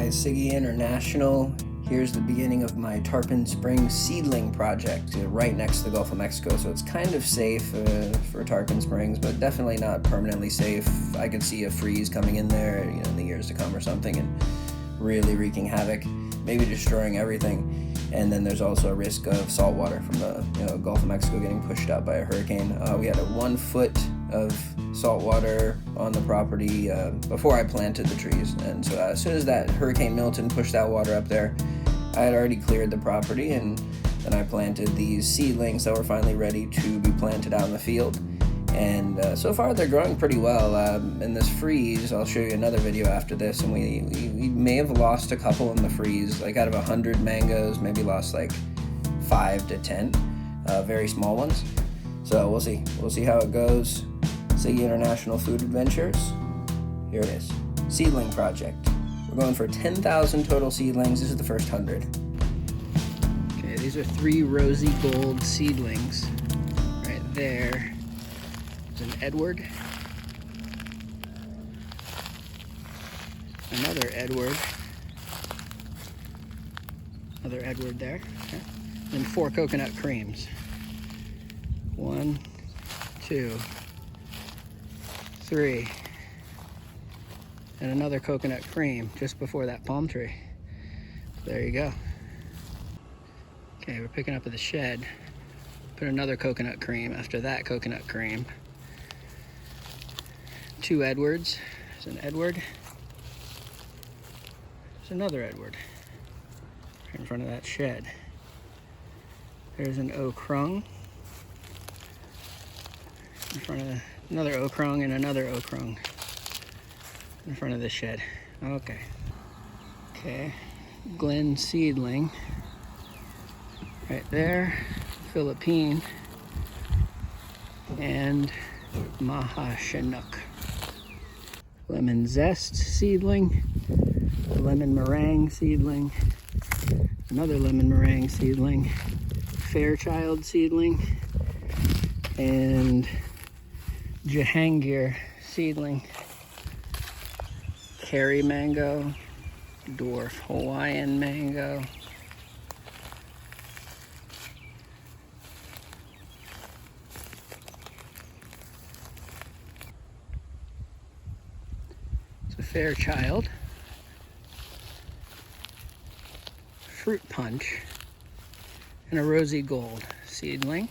guys, Siggy International. Here's the beginning of my Tarpon Springs seedling project right next to the Gulf of Mexico. So it's kind of safe for Tarpon Springs, but definitely not permanently safe. I could see a freeze coming in there, in the years to come or something, and really wreaking havoc, maybe destroying everything. And then there's also a risk of salt water from the Gulf of Mexico getting pushed out by a hurricane. We had 1 foot of salt water on the property before I planted the trees, and so as soon as that Hurricane Milton pushed that water up there, I had already cleared the property, and then I planted these seedlings that were finally ready to be planted out in the field. And so far they're growing pretty well. In this freeze, I'll show you another video after this, and we may have lost a couple in the freeze. Like out of 100 mangoes, maybe lost like 5 to 10 very small ones. So we'll see how it goes. Siggy International Food Adventures. Here it is. Seedling project. We're going for 10,000 total seedlings. This is the first 100. Okay, these are 3 rosy gold seedlings. Right there is an Edward. Another Edward. Another Edward there. Okay. And 4 coconut creams. 1, 2, 3, and another coconut cream just before that palm tree. There you go. Okay, we're picking up at the shed. Put another coconut cream after that coconut cream. 2 Edwards. There's an Edward. There's another Edward right in front of that shed. There's an Ocrung in front of another Ocrung and another Ocrung in front of the shed. Okay, Glen seedling right there, Philippine, and Maha Chinook. Lemon zest seedling, lemon meringue seedling, another lemon meringue seedling, Fairchild seedling, and Jahangir seedling, Kerry mango, dwarf Hawaiian mango, it's a Fairchild, fruit punch, and a rosy gold seedling.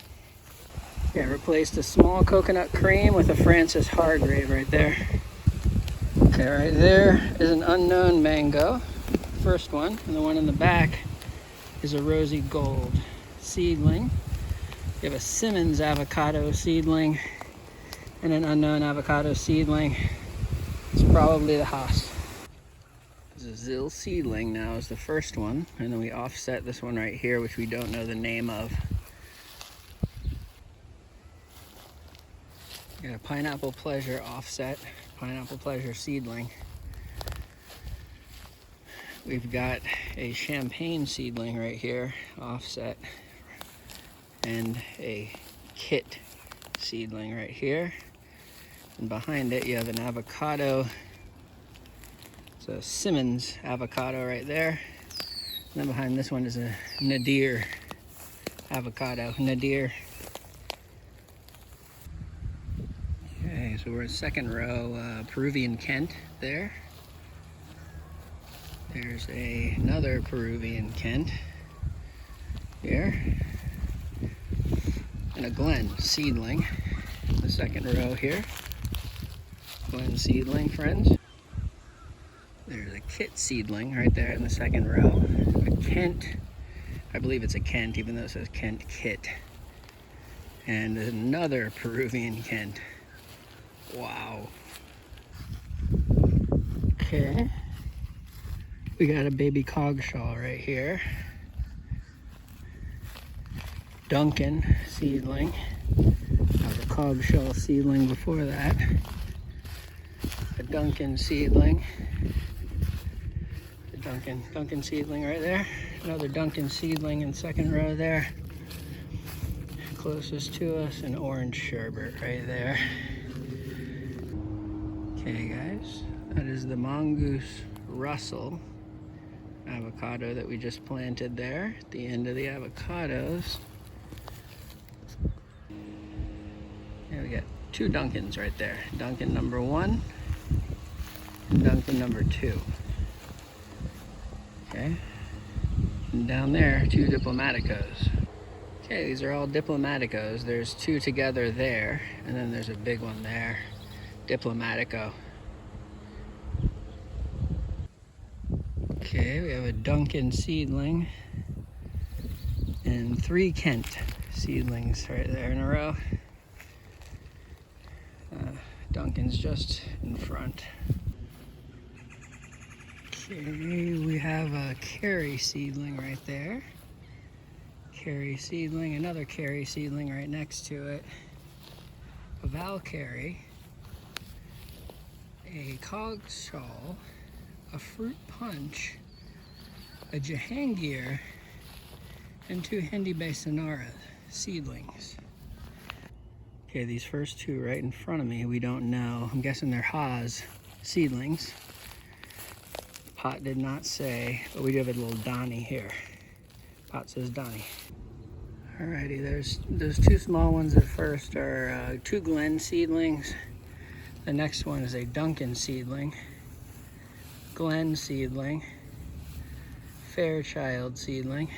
Yeah, replaced a small coconut cream with a Francis Hargrave right there. Okay, right there is an unknown mango, first one, and the one in the back is a rosy gold seedling. You have a Simmons avocado seedling and an unknown avocado seedling. It's probably the Haas. The Zill seedling now is the first one, and then we offset this one right here, which we don't know the name of. Got a Pineapple Pleasure offset, Pineapple Pleasure seedling. We've got a Champagne seedling right here, offset, and a Kit seedling right here. And behind it you have an avocado. It's a Simmons avocado right there. And then behind this one is a Nadir avocado. Nadir. Okay, so we're in second row, Peruvian Kent there. There's another Peruvian Kent here. And a Glen seedling in the second row here. Glen seedling, friends. There's a Kit seedling right there in the second row. A Kent, I believe it's a Kent, even though it says Kent Kit. And another Peruvian Kent. Wow. Okay. We got a baby cogshaw right here. Duncan seedling. That was a cogshaw seedling before that. A Duncan seedling. The Duncan seedling right there. Another Duncan seedling in second row there. Closest to us, an orange sherbet right there. Okay guys, that is the Mongoose Russell avocado that we just planted there at the end of the avocados. And we got 2 Duncans right there. Duncan number 1 and Duncan number 2. Okay. And down there, 2 Diplomaticos. Okay, these are all Diplomaticos. There's 2 together there, and then there's a big one there. Diplomatico. Okay, we have a Duncan seedling and 3 Kent seedlings right there in a row. Duncan's just in front. Okay, we have a Carry seedling right there. Carry seedling, another Carry seedling right next to it. A Valkyrie, a Cogshaw, a Fruit Punch, a Jahangir, and 2 Hindi Basanara seedlings. Okay, these first 2 right in front of me, we don't know. I'm guessing they're Haas seedlings. Pot did not say, but we do have a little Donnie here. Pot says Donnie. Alrighty, there's those 2 small ones at first are 2 Glen seedlings. The next one is a Duncan seedling, Glen seedling, Fairchild seedling.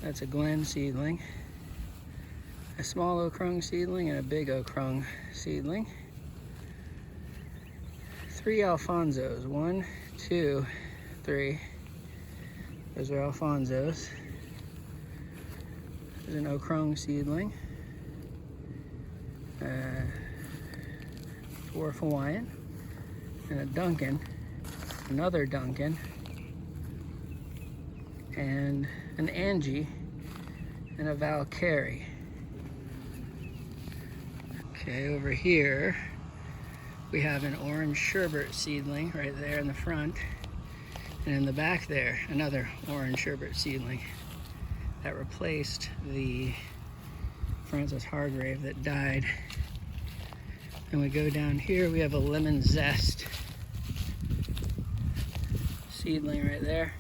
That's a Glen seedling, a small Ocrung seedling, and a big Ocrung seedling. 3 Alfonsos, 1, 2, 3. Those are Alfonsos. There's an Ocrung seedling, Dwarf Hawaiian, and a Duncan, another Duncan, and an Angie, and a Valkyrie. Okay, over here we have an orange sherbet seedling right there in the front, and in the back there another orange sherbet seedling that replaced the Francis Hargrave that died. And we go down here, we have a lemon zest seedling right there.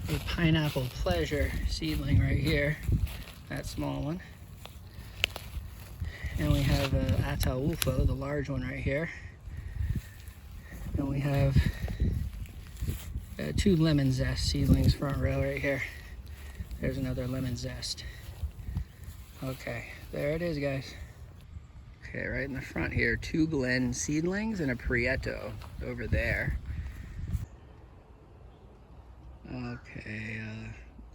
A pineapple pleasure seedling right here, that small one. And we have a Ataulfo, the large one right here. And we have 2 lemon zest seedlings front row right here. There's another lemon zest. Okay, there it is, guys. Okay, right in the front here, 2 Glen seedlings and a Prieto over there. Okay,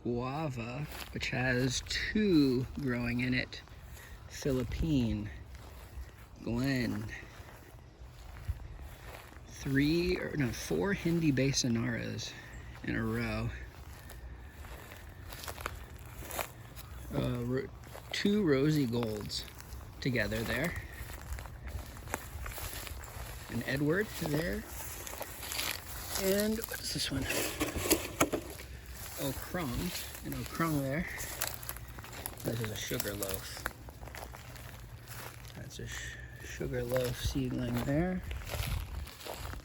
guava, which has 2 growing in it. Philippine, Glen, 4 Hindi Basanaras in a row. 2 Rosy Golds together there. An Edward there. And what's this one? Ocrung, an Ocrung there. This is a sugar loaf. That's a sugar loaf seedling there.